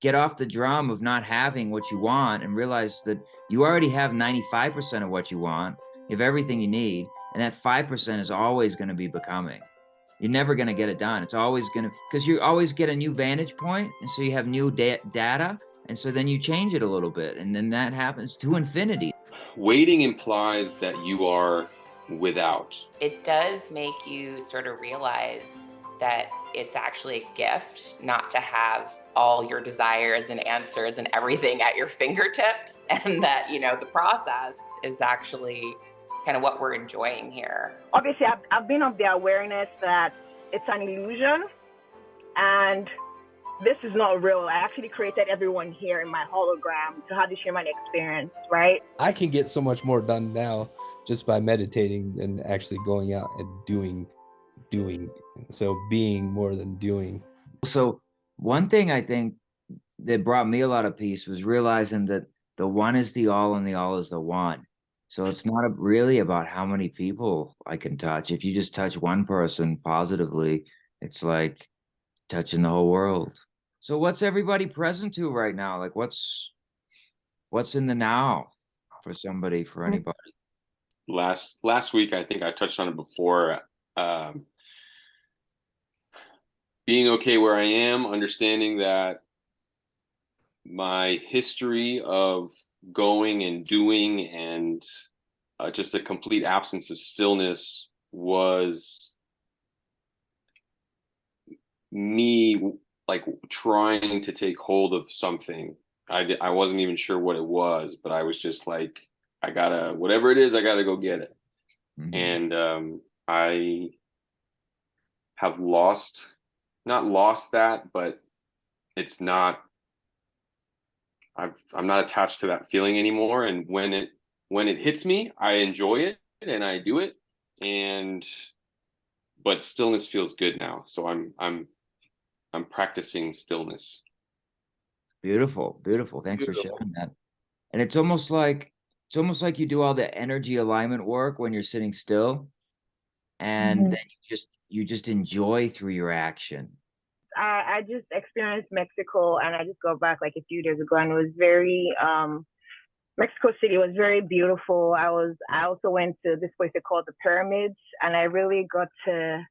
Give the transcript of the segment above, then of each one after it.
get off the drum of not having what you want and realize that you already have 95% of what you want. You have everything you need, and that 5% is always going to be becoming. You're never going to get it done. It's always going to, because you always get a new vantage point, and so you have new data, and so then you change it a little bit, and then that happens to infinity. Waiting implies that you are without. It does make you sort of realize that it's actually a gift not to have all your desires and answers and everything at your fingertips, and that, the process is actually kind of what we're enjoying here. Obviously, I've been of the awareness that it's an illusion and this is not real. I actually created everyone here in my hologram to have this human experience, right? I can get so much more done now just by meditating and actually going out and doing. So being more than doing. So one thing I think that brought me a lot of peace was realizing that the one is the all and the all is the one. So it's not really about how many people I can touch. If you just touch one person positively, it's like touching the whole world. So what's everybody present to right now? Like what's in the now for somebody, for anybody? Last week, I think I touched on it before. Being okay where I am, understanding that my history of going and doing and just a complete absence of stillness was me like trying to take hold of something. I wasn't even sure what it was, but I was just like, I gotta, whatever it is, I gotta go get it. Mhm. And I have not lost that, but it's not, I'm not attached to that feeling anymore. And when it hits me, I enjoy it and I do it. But stillness feels good now. So I'm practicing stillness. Beautiful, beautiful. Thanks for sharing that. And it's almost like you do all the energy alignment work when you're sitting still, and then you just enjoy through your action. I just experienced Mexico and I just got back like a few days ago and it was very Mexico City was very beautiful. I also went to this place they call the pyramids and I really got to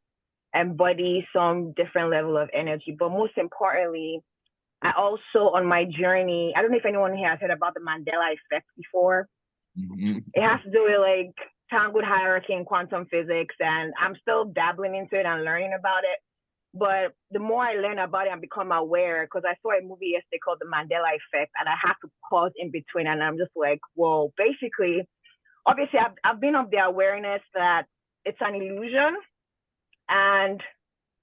embody some different level of energy. But most importantly, I also on my journey, I don't know if anyone here has heard about the Mandela effect before. Mhm. It has to do with like Tangled hierarchy and quantum physics, and I'm still dabbling into it and learning about it. But the more I learn about it and become aware, because I saw a movie yesterday called The Mandela Effect, and I had to pause in between, and I'm just like, whoa. Basically, obviously, I've been of the awareness that it's an illusion, and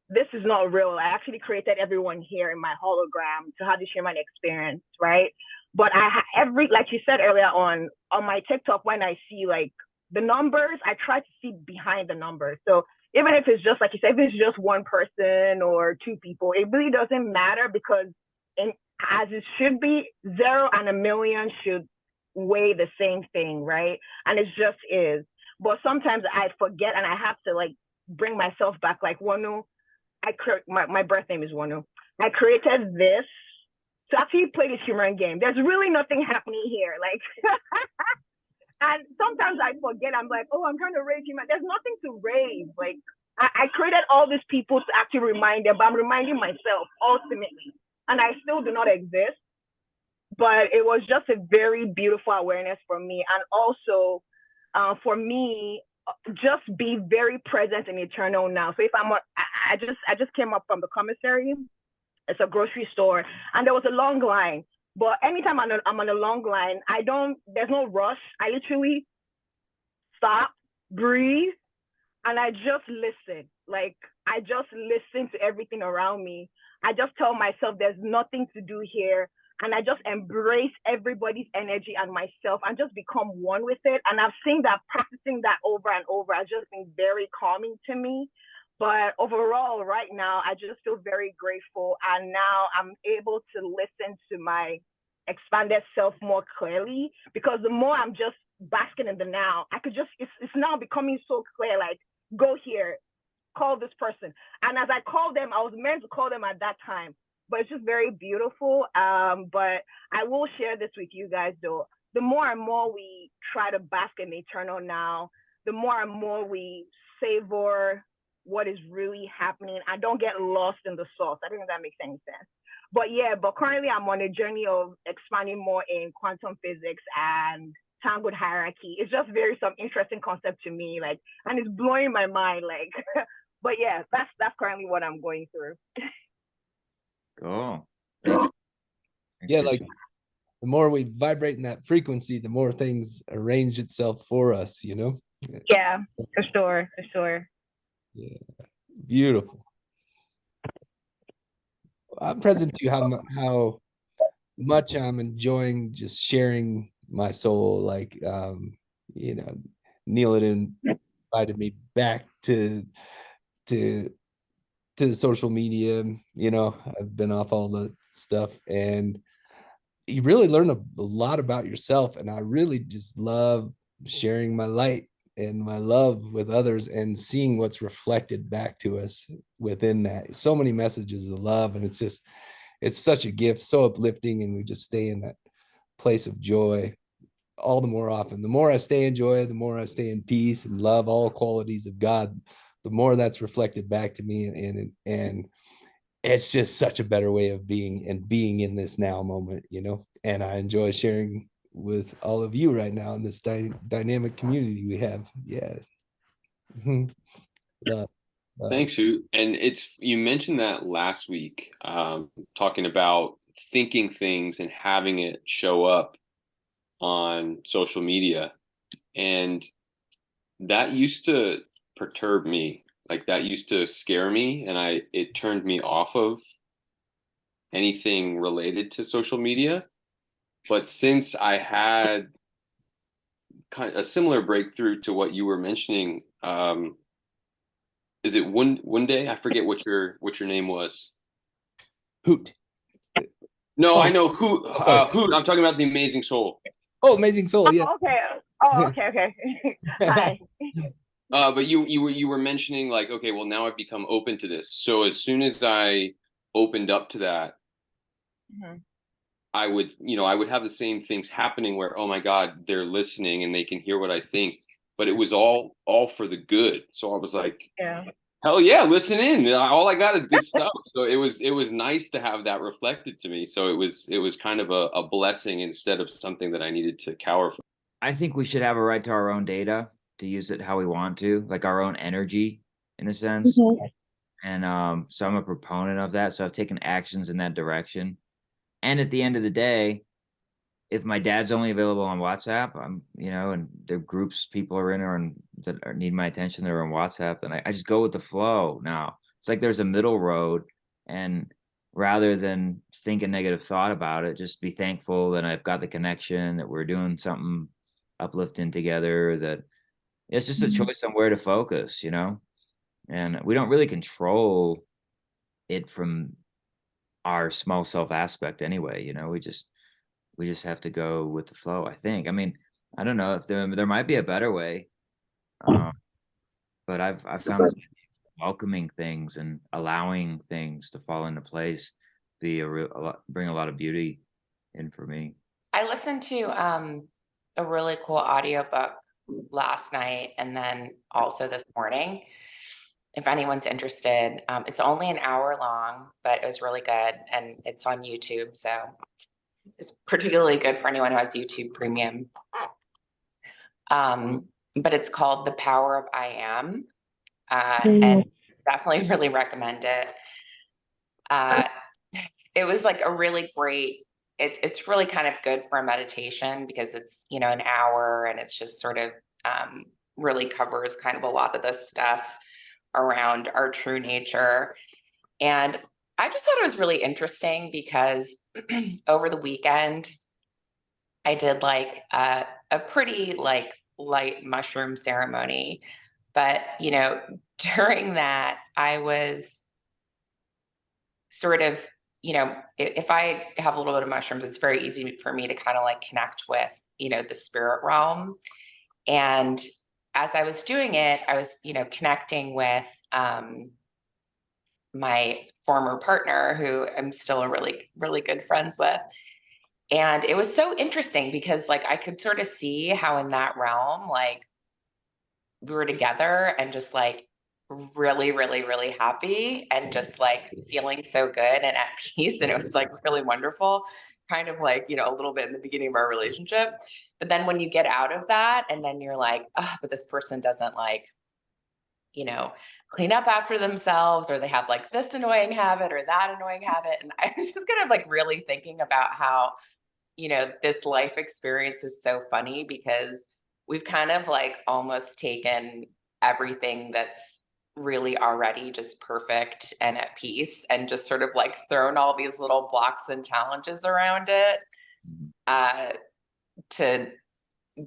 this is not real. I actually created everyone here in my hologram to have this human experience, right? But like you said earlier on my TikTok, when I see like the numbers, I try to see behind the numbers. So even if it's just like you said, if it's just one person or two people, it really doesn't matter because as it should be, 0 and a million should weigh the same thing, right? And it just is. But sometimes I forget and I have to like bring myself back. Like Wanu, my birth name is Wanu. I created this to actually play this human game. There's really nothing happening here. Like and sometimes I forget. I'm like, oh, I'm trying to raise human. There's nothing to raise. Like I created all these people to actually remind them, but I'm reminding myself ultimately. And I still do not exist. But it was just a very beautiful awareness for me. And also for me, just be very present and eternal now. So if I just came up from the commissary. It's a grocery store, and there was a long line. But anytime I'm on a long line, there's no rush. I literally stop, breathe, and I just listen. Like, I just listen to everything around me. I just tell myself there's nothing to do here. And I just embrace everybody's energy and myself and just become one with it. And I've seen that practicing that over and over has just been very calming to me. But overall, right now, I just feel very grateful. And now I'm able to listen to my expanded self more clearly because the more I'm just basking in the now, it's now becoming so clear, like, go here, call this person. And as I called them, I was meant to call them at that time. but it's just very beautiful. But I will share this with you guys though. The more and more we try to bask in the eternal now, the more and more we savor what is really happening. I don't get lost in the sauce. I don't know if that makes any sense. But yeah, but currently I'm on a journey of expanding more in quantum physics and tangled hierarchy. It's just very some interesting concept to me, like, and it's blowing my mind, like. But yeah, that's currently what I'm going through. Cool. Thanks. Yeah, like the more we vibrate in that frequency, the more things arrange itself for us, you know? Yeah, for sure, for sure. Yeah, beautiful. I'm present to you how much I'm enjoying just sharing my soul. Like, you know, Neil had invited me back to to social media. You know, I've been off all the stuff, and you really learn a lot about yourself. And I really just love sharing my light and my love with others and seeing what's reflected back to us within that. So many messages of love, and it's such a gift, so uplifting, and we just stay in that place of joy all the more often. The more I stay in joy, the more I stay in peace and love, all qualities of God, the more that's reflected back to me, and it's just such a better way of being and being in this now moment, you know. And I enjoy sharing with all of you right now in this dynamic community we have. Yeah. love, love. Thanks, Hoot. And you mentioned that last week, talking about thinking things and having it show up on social media. And that used to perturb me. Like that used to scare me, and it turned me off of anything related to social media. But since I had kind of a similar breakthrough to what you were mentioning, is it one day? I forget what your name was. Hoot. No, Oh, I know who. sorry. Who I'm talking about, the Amazing Soul. Oh, Amazing Soul. Yeah. Oh, okay. Oh, okay. Hi. But you were mentioning like, okay, well now I've become open to this. So as soon as I opened up to that, Mm-hmm. I would have the same things happening where, oh my God, they're listening and they can hear what I think. But it was all for the good. So I was like, Yeah. hell yeah, listen in. All I got is good stuff. So it was nice to have that reflected to me. So it was kind of a blessing instead of something that I needed to cower from. I think we should have a right to our own data to use it how we want to, like our own energy in a sense. Mm-hmm. And so I'm a proponent of that. So I've taken actions in that direction. And at the end of the day, if my dad's only available on WhatsApp, and the groups people are in that need my attention, they're on WhatsApp, then I just go with the flow now. It's like there's a middle road, and rather than think a negative thought about it, just be thankful that I've got the connection, that we're doing something uplifting together, that it's just a choice on where to focus, and we don't really control it from our small self aspect anyway. We just have to go with the flow, I think. I mean, I don't know if there might be a better way, but I've found welcoming things and allowing things to fall into place bring a lot of beauty in for me. I listened to a really cool audiobook last night and then also this morning. If anyone's interested, it's only an hour long, but it was really good, and it's on YouTube, so it's particularly good for anyone who has YouTube Premium. But it's called The Power of I Am, and definitely really recommend it. It was like a really great. It's really kind of good for a meditation because it's an hour, and it's just sort of really covers kind of a lot of this stuff around our true nature. And I just thought it was really interesting because over the weekend I did like a pretty like light mushroom ceremony, but during that I was sort of if I have a little bit of mushrooms, it's very easy for me to kind of like connect with the spirit realm. And as I was doing it, I was connecting with my former partner, who I'm still really, really good friends with. And it was so interesting because like I could sort of see how in that realm, like we were together and just like really, really, really happy and just like feeling so good and at peace. And it was like really wonderful, kind of like, you know, a little bit in the beginning of our relationship. But then when you get out of that and then you're like, oh, but this person doesn't like, you know, clean up after themselves, or they have like this annoying habit or that annoying habit. And I was just kind of like really thinking about how, you know, this life experience is so funny because we've kind of like almost taken everything that's really already just perfect and at peace and just sort of like thrown all these little blocks and challenges around it uh, to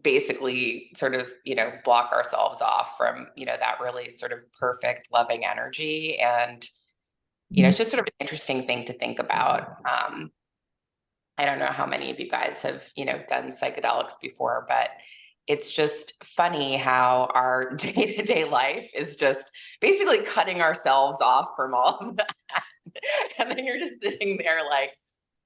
basically sort of, you know, block ourselves off from, you know, that really sort of perfect loving energy. And, you know, it's just sort of an interesting thing to think about. I don't know how many of you guys have, you know, done psychedelics before, but it's just funny how our day-to-day life is just basically cutting ourselves off from all of that. And then you're just sitting there like,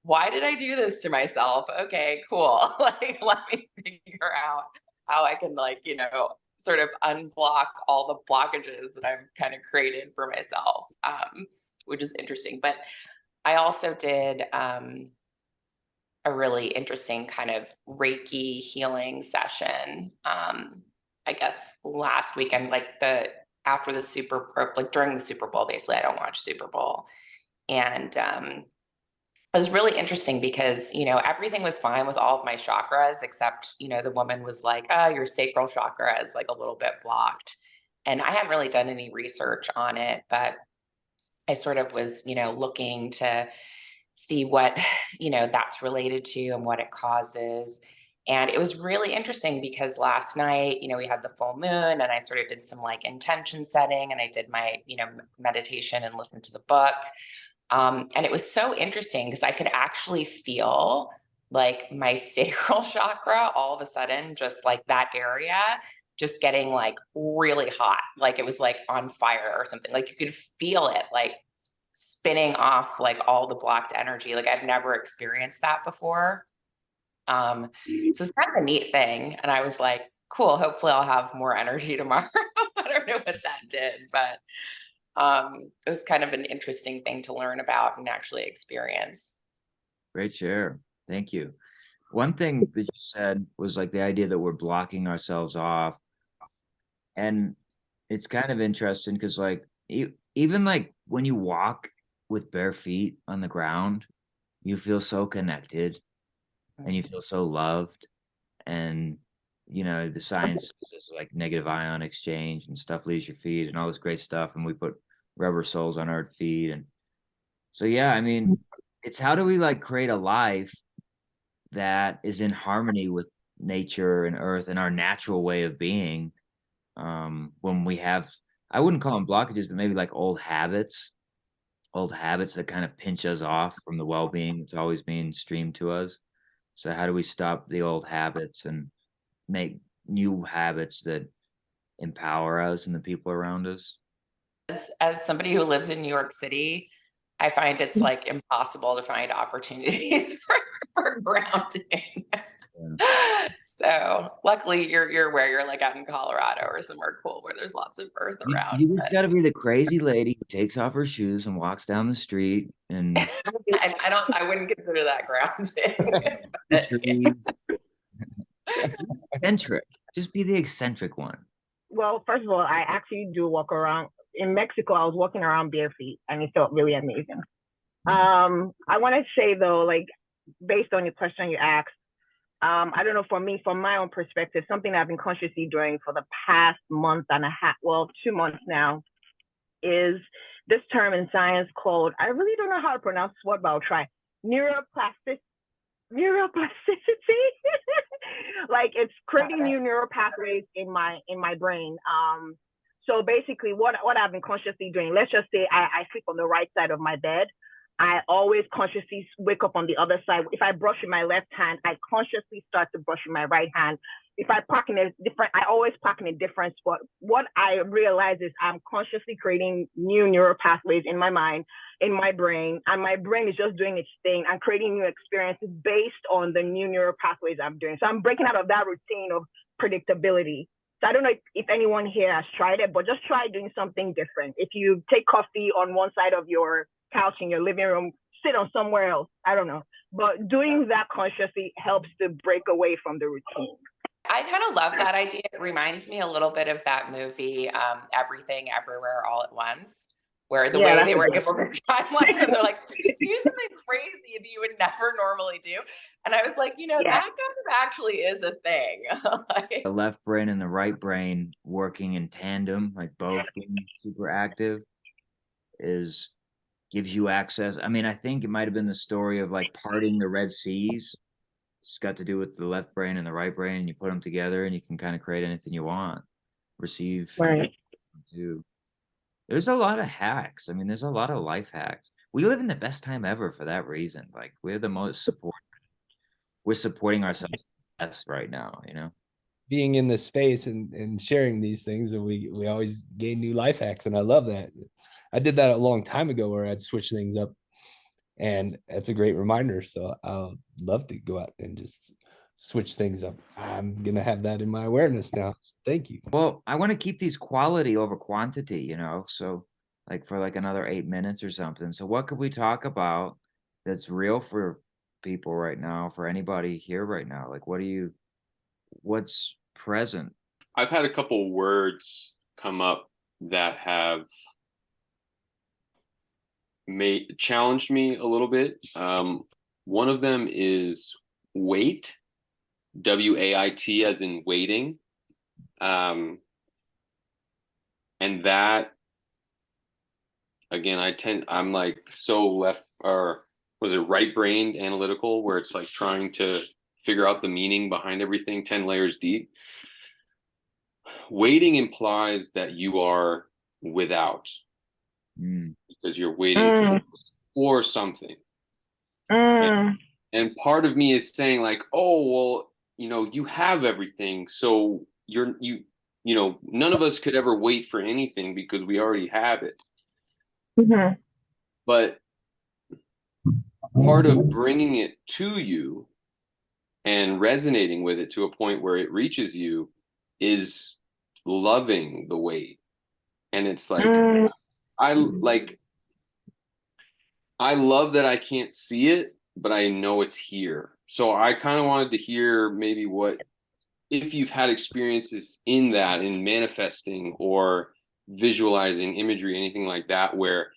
why did I do this to myself? Okay, cool. Like, let me figure out how I can, like, you know, sort of unblock all the blockages that I've kind of created for myself, which is interesting. But I also did a really interesting kind of Reiki healing session. I guess last weekend, like after the or like during the Super Bowl, basically, I don't watch Super Bowl. And it was really interesting because, you know, everything was fine with all of my chakras, except, you know, the woman was like, oh, your sacral chakra is like a little bit blocked. And I hadn't really done any research on it, but I sort of was, you know, looking to see what, you know, that's related to and what it causes. And it was really interesting because last night, you know, we had the full moon and I sort of did some like intention setting and I did my, you know, meditation and listened to the book. And it was so interesting because I could actually feel like my sacral chakra all of a sudden, just like that area, just getting like really hot. Like it was like on fire or something. Like you could feel it like spinning off like all the blocked energy. Like I've never experienced that before. So it's kind of a neat thing. And I was like, cool, hopefully I'll have more energy tomorrow. I don't know what that did, but it was kind of an interesting thing to learn about and actually experience. Great share. Thank you. One thing that you said was like the idea that we're blocking ourselves off. And it's kind of interesting because like even like when you walk with bare feet on the ground, you feel so connected and you feel so loved. And you know, the science is like negative ion exchange and stuff leaves your feet and all this great stuff. And we put rubber soles on our feet. And so yeah, I mean, it's how do we like create a life that is in harmony with nature and earth and our natural way of being, when we have, I wouldn't call them blockages, but maybe like old habits that kind of pinch us off from the well-being that's always being streamed to us. So how do we stop the old habits and make new habits that empower us and the people around us? As somebody who lives in New York City, I find it's like impossible to find opportunities for grounding. Yeah. So luckily you're where you're like out in Colorado or somewhere cool where there's lots of earth around. You just got to be the crazy lady who takes off her shoes and walks down the street and And I wouldn't consider that grounding. the trees. Eccentric. Just be the eccentric one. Well, first of all, I actually do walk around. In Mexico, I was walking around bare feet and it felt really amazing. I want to say though, like based on your question you asked, I don't know, for me, from my own perspective, something I've been consciously doing for the past month and a half, well, 2 months now, is this term in science called, I really don't know how to pronounce this word, but I'll try, neuroplasticity. Like it's creating new neural pathways in my brain. So basically what I've been consciously doing, let's just say I sleep on the right side of my bed. I always consciously wake up on the other side. If I brush with my left hand, I consciously start to brush with my right hand if I park in a different, I always park in a different spot. What I realize is I'm consciously creating new neural pathways in my mind, in my brain, and my brain is just doing its thing and creating new experiences based on the new neural pathways I'm doing. So I'm breaking out of that routine of predictability. So I don't know if anyone here has tried it, but just try doing something different. If you take coffee on one side of your couch in your living room, sit on somewhere else. I don't know. But doing that consciously helps to break away from the routine. I kind of love that idea. It reminds me a little bit of that movie, Everything Everywhere All at Once, where the way they were able to timeline and they're like, do something crazy that you would never normally do. And I was like, that kind of actually is a thing. Like, the left brain and the right brain working in tandem, like both being super active, gives you access. I mean, I think it might have been the story of like parting the Red Seas. It's got to do with the left brain and the right brain, and you put them together and you can kind of create anything you want, receive. Right. There's a lot of hacks. I mean, there's a lot of life hacks. We live in the best time ever for that reason. Like, we're the most support. We're supporting ourselves best right now, Being in this space and sharing these things, and we always gain new life hacks, and I love that. I did that a long time ago where I'd switch things up, and that's a great reminder. So I'll love to go out and just switch things up. I'm gonna have that in my awareness now. Thank you. Well, I want to keep these quality over quantity, so like for like another 8 minutes or something. So what could we talk about that's real for people right now, for anybody here right now? Like, what's present? I've had a couple words come up that have challenged me a little bit. One of them is wait, WAIT, as in waiting. And that, again, I'm like so left, or was it right-brained analytical, where it's like trying to figure out the meaning behind everything 10 layers deep. Waiting implies that you are without, because you're waiting for something. And part of me is saying like, oh, well, you have everything. So none of us could ever wait for anything because we already have it. Mm-hmm. But part of bringing it to you and resonating with it to a point where it reaches you is loving the wait. And it's like, I love that I can't see it, but I know it's here. So I kind of wanted to hear maybe if you've had experiences in that, in manifesting or visualizing imagery, anything like that, where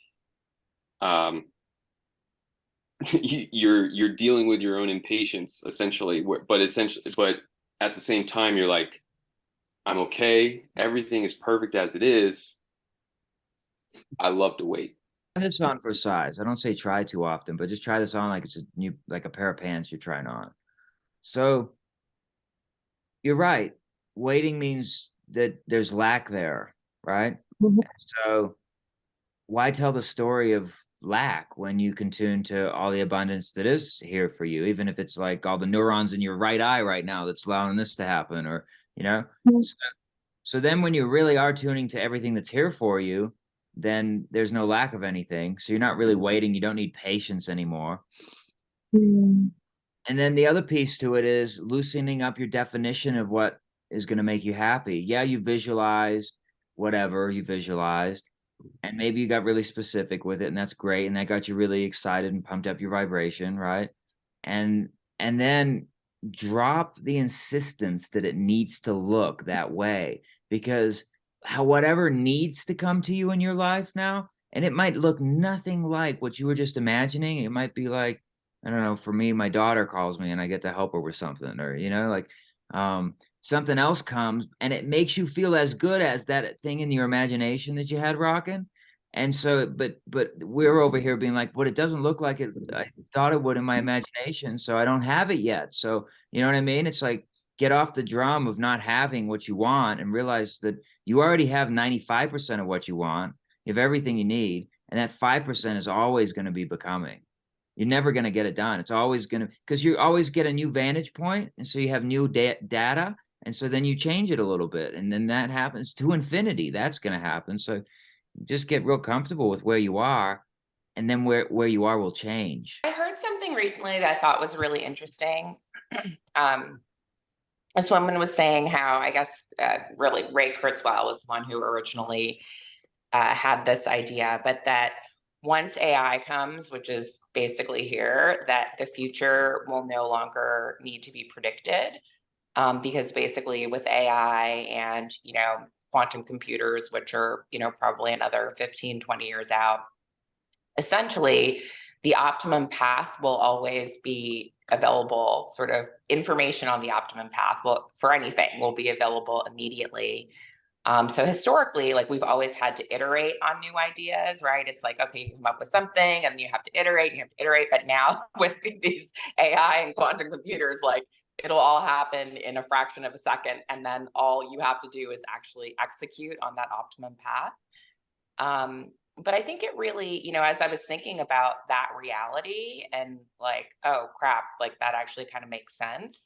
you're dealing with your own impatience essentially, but at the same time you're like, I'm okay, everything is perfect as it is. I love to wait. Try this on for size. I don't say try too often, but just try this on like it's like a pair of pants you're trying on. So you're right. Waiting means that there's lack there, right? Mm-hmm. So why tell the story of lack when you can tune to all the abundance that is here for you, even if it's like all the neurons in your right eye right now that's allowing this to happen, or mm-hmm. So then when you really are tuning to everything that's here for you, then there's no lack of anything. So you're not really waiting. You don't need patience anymore. Mm. And then the other piece to it is loosening up your definition of what is going to make you happy. Yeah, you visualized whatever you visualized, and maybe you got really specific with it, and that's great, and that got you really excited and pumped up your vibration, right? And then drop the insistence that it needs to look that way, because whatever needs to come to you in your life now, and it might look nothing like what you were just imagining. It might be like, I don't know, for me, my daughter calls me and I get to help her with something, or, something else comes and it makes you feel as good as that thing in your imagination that you had rocking. And so, but we're over here being like, but it doesn't look like it. I thought it would in my imagination. So I don't have it yet. So, you know what I mean? It's like, get off the drum of not having what you want and realize that you already have 95% of what you want. You have everything you need. And that 5% is always going to be becoming. You're never going to get it done. It's always going to, because you always get a new vantage point. And so you have new data. And so then you change it a little bit, and then that happens to infinity. That's going to happen. So just get real comfortable with where you are, and then where you are will change. I heard something recently that I thought was really interesting. um, this woman was saying how, I guess, really Ray Kurzweil was the one who originally had this idea, but that once AI comes, which is basically here, that the future will no longer need to be predicted, because basically with AI and, quantum computers, which are, probably another 15, 20 years out, essentially the optimum path will always be available. Sort of information on the optimum path for anything will be available immediately. So historically, like, we've always had to iterate on new ideas, right? It's like, okay, you come up with something and you have to iterate and you have to iterate. But now with these AI and quantum computers, like, it'll all happen in a fraction of a second. And then all you have to do is actually execute on that optimum path. But I think it really, as I was thinking about that reality and like, oh crap, like that actually kind of makes sense.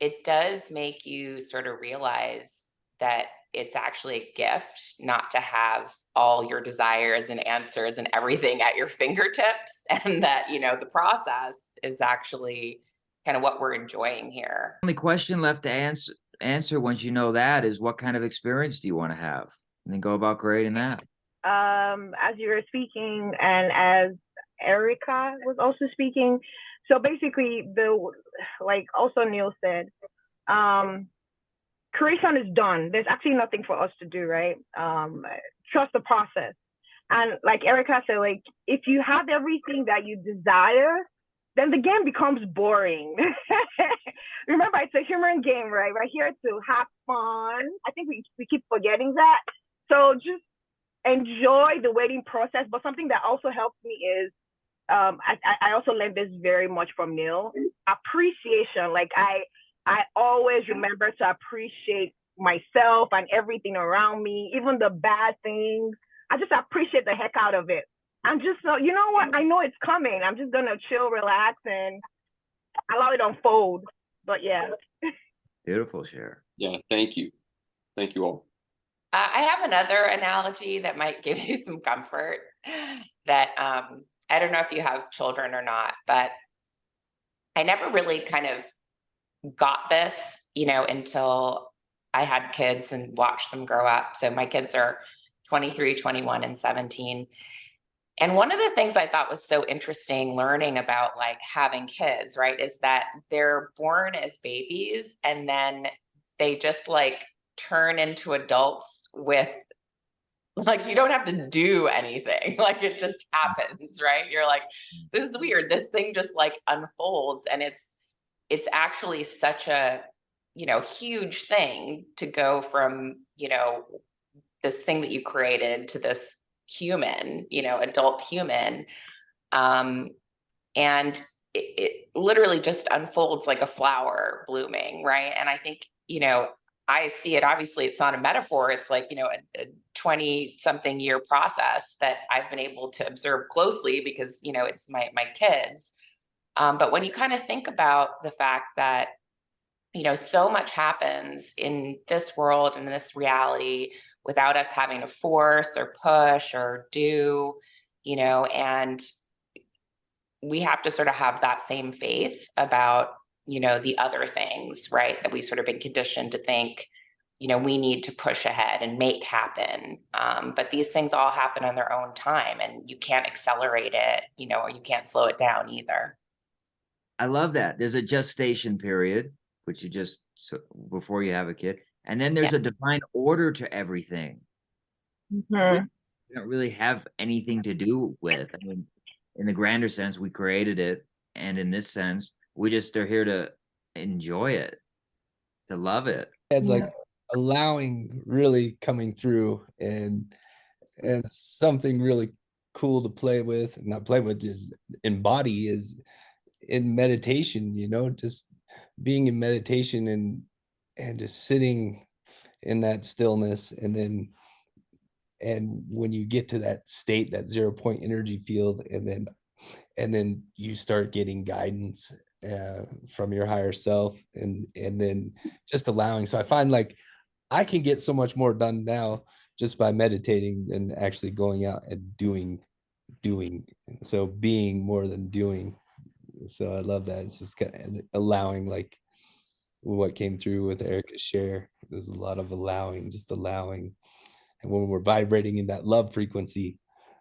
It does make you sort of realize that it's actually a gift not to have all your desires and answers and everything at your fingertips, and that, the process is actually kind of what we're enjoying here. The only question left to answer once you know that is, what kind of experience do you want to have? And then go about creating that. As you were speaking, and as Erica was also speaking, so basically, like also Neil said, creation is done. There's actually nothing for us to do, right? Trust the process. And like Erica said, like, if you have everything that you desire, then the game becomes boring. Remember, it's a human game, right? We're here to have fun. I think we keep forgetting that. So just enjoy the waiting process. But something that also helps me is, I also learned this very much from Neil, appreciation. Like, I always remember to appreciate myself and everything around me, even the bad things. I just appreciate the heck out of it. I'm just, you know what? I know it's coming. I'm just going to chill, relax, and allow it to unfold. But yeah. Beautiful, Cher. Yeah, thank you. Thank you all. I have another analogy that might give you some comfort, that I don't know if you have children or not, but I never really kind of got this, until I had kids and watched them grow up. So my kids are 23, 21, and 17. And one of the things I thought was so interesting learning about, like, having kids, right, is that they're born as babies and then they just like turn into adults with, like, you don't have to do anything. Like, it just happens, right? You're like, this is weird. This thing just like unfolds, and it's actually such a, huge thing to go from, this thing that you created to this human, adult human. And it literally just unfolds like a flower blooming, right? And I think, I see it, obviously it's not a metaphor. It's like, a 20 something year process that I've been able to observe closely because, it's my kids. But when you kind of think about the fact that, so much happens in this world and in this reality without us having to force or push or do, and we have to sort of have that same faith about, the other things, right? That we've sort of been conditioned to think, we need to push ahead and make happen. But these things all happen on their own time, and you can't accelerate it, or you can't slow it down either. I love that. There's a gestation period, which you just, before you have a kid. And then there's a divine order to everything. Mm-hmm. We don't really have anything to do with. I mean, in the grander sense, we created it. And in this sense, we just are here to enjoy it, to love it. It's like allowing really coming through, and something really cool to play with, not play with, just embody, is in meditation, just being in meditation and just sitting in that stillness. And when you get to that state, that 0 point energy field, and then you start getting guidance, from your higher self, and then just allowing. So I find like I can get so much more done now just by meditating than actually going out and doing. So being more than doing. So I love that. It's just kind of allowing, like what came through with Erica's share. There's a lot of allowing, just allowing. And when we're vibrating in that love frequency,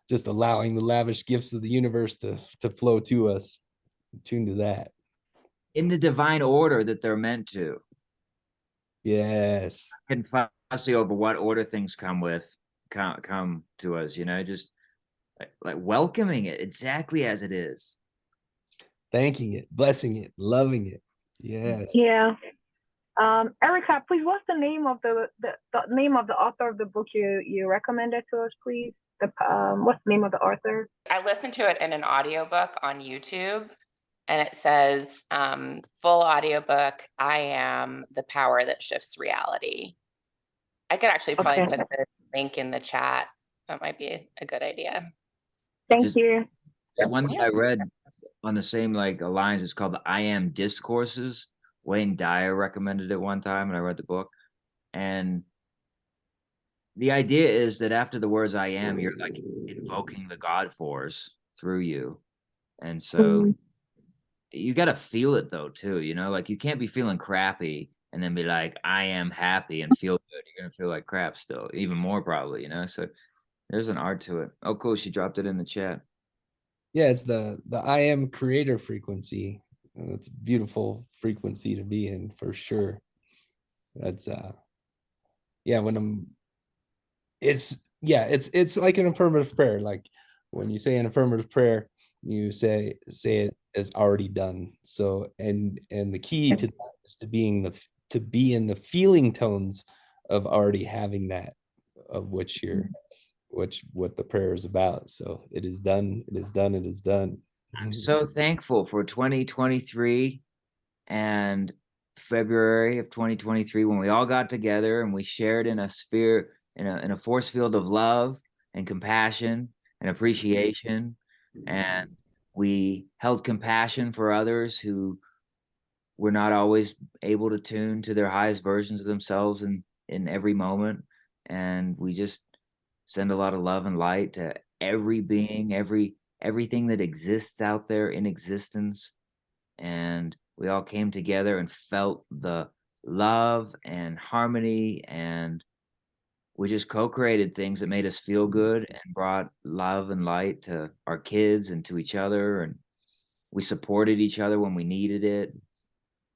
just allowing the lavish gifts of the universe to flow to us, tune to that. In the divine order that they're meant to. Yes. And fussy over what order things come to us, just like welcoming it exactly as it is. Thanking it, blessing it, loving it. Yes. Yeah. Erica, please, what's the name of the name of the author of the book you recommended to us, please? What's the name of the author? I listened to it in an audiobook on YouTube, and it says full audiobook, I Am the Power That Shifts Reality. I could actually probably put the link in the chat. That might be a good idea. Thank you. One that I read on the same like lines is called the I Am Discourses. Wayne Dyer recommended it one time, and I read the book. And the idea is that after the words I am, you're like invoking the God force through you. And so you got to feel it though, too. Like you can't be feeling crappy and then be like, I am happy and feel good. You're going to feel like crap still, even more probably, So there's an art to it. Oh, cool. She dropped it in the chat. Yeah, it's the I am creator frequency. It's a beautiful frequency to be in for sure. That's yeah, it's like an affirmative prayer. Like when you say an affirmative prayer, you say it as already done. So and the key to that is to be in the feeling tones of already having that, of what the prayer is about. So it is done, it is done, it is done. I'm so thankful for 2023 and February of 2023 when we all got together and we shared in a sphere, in a force field of love and compassion and appreciation, and we held compassion for others who were not always able to tune to their highest versions of themselves in every moment, and we just send a lot of love and light to every being, everything that exists out there in existence. And we all came together and felt the love and harmony, and we just co-created things that made us feel good and brought love and light to our kids and to each other, and we supported each other when we needed it.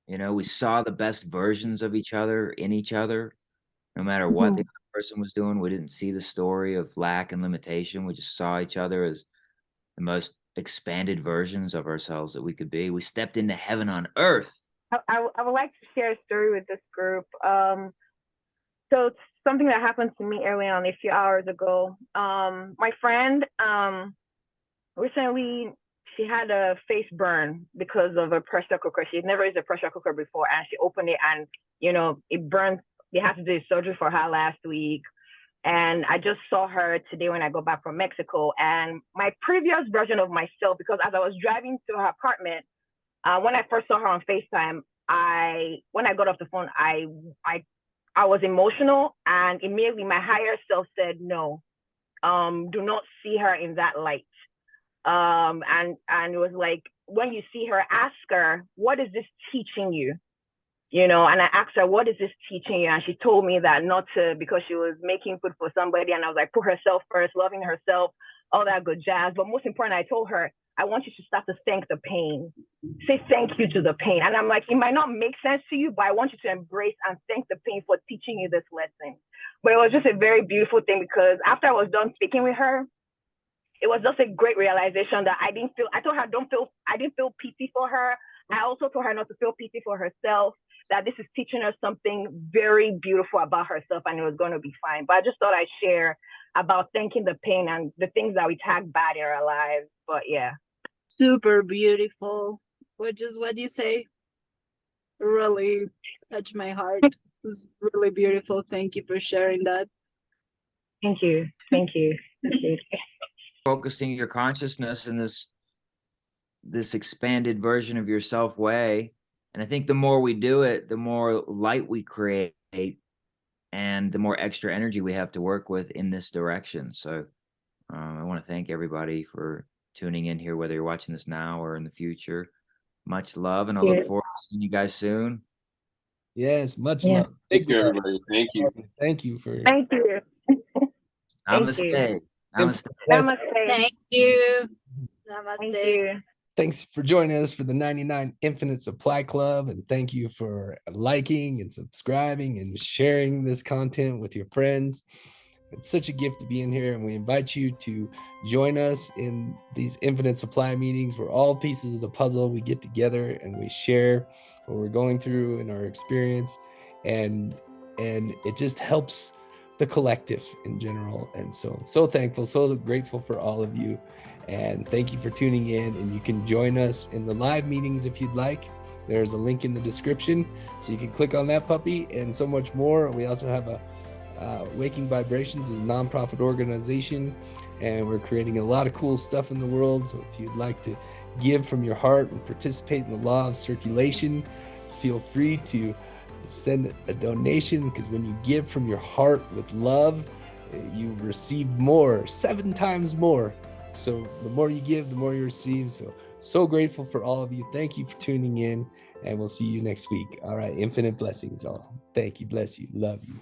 We saw the best versions of each other in each other, no matter what the other person was doing. We didn't see the story of lack and limitation. We just saw each other as the most expanded versions of ourselves that we could be. We stepped into heaven on earth. I would like to share a story with this group. So it's something that happened to me early on, a few hours ago. My friend, recently, she had a face burn because of a pressure cooker. She'd never used a pressure cooker before, and she opened it, and it burned. They had to do surgery for her last week. And I just saw her today when I go back from Mexico. And my previous version of myself, because as I was driving to her apartment, when I first saw her on FaceTime, when I got off the phone, I was emotional, and immediately my higher self said, no, do not see her in that light. And it was like, when you see her, ask her, what is this teaching you? And I asked her, what is this teaching you? And she told me that not to, because she was making food for somebody. And I was like, put herself first, loving herself, all that good jazz. But most important, I told her, I want you to start to thank the pain. Say thank you to the pain. And I'm like, it might not make sense to you, but I want you to embrace and thank the pain for teaching you this lesson. But it was just a very beautiful thing, because after I was done speaking with her, it was just a great realization that I told her, I didn't feel pity for her. I also told her not to feel pity for herself, that this is teaching her something very beautiful about herself, and it was going to be fine. But I just thought I'd share about thanking the pain and the things that we tag bad in our lives. But yeah. Super beautiful. Which is what you say really touched my heart. It was really beautiful. Thank you for sharing that. Thank you. Thank you. Focusing your consciousness in this this expanded version of yourself way. And I think the more we do it, the more light we create and the more extra energy we have to work with in this direction. So I want to thank everybody for tuning in here, whether you're watching this now or in the future. Much love, and I look forward to seeing you guys soon. Yes, much Yeah. love. Thank you, everybody. Thank you. Thank you for Thank you. Namaste. you. Namaste. Namaste. Thank you. Thank Namaste. you. Thanks for joining us for the 99 Infinite Supply Club, and thank you for liking and subscribing and sharing this content with your friends. It's such a gift to be in here, and we invite you to join us in these Infinite Supply meetings where all pieces of the puzzle, we get together and we share what we're going through in our experience, and it just helps the collective in general. And so thankful, so grateful for all of you, and thank you for tuning in. And you can join us in the live meetings if you'd like. There's a link in the description, so you can click on that puppy and so much more. We also have a Waking Vibrations is a nonprofit organization, and we're creating a lot of cool stuff in the world. So if you'd like to give from your heart and participate in the law of circulation, feel free to send a donation, because when you give from your heart with love, you receive more, 7 times more. So the more you give, the more you receive. So grateful for all of you. Thank you for tuning in, and we'll see you next week. All right, infinite blessings all. Thank you, bless you, love you.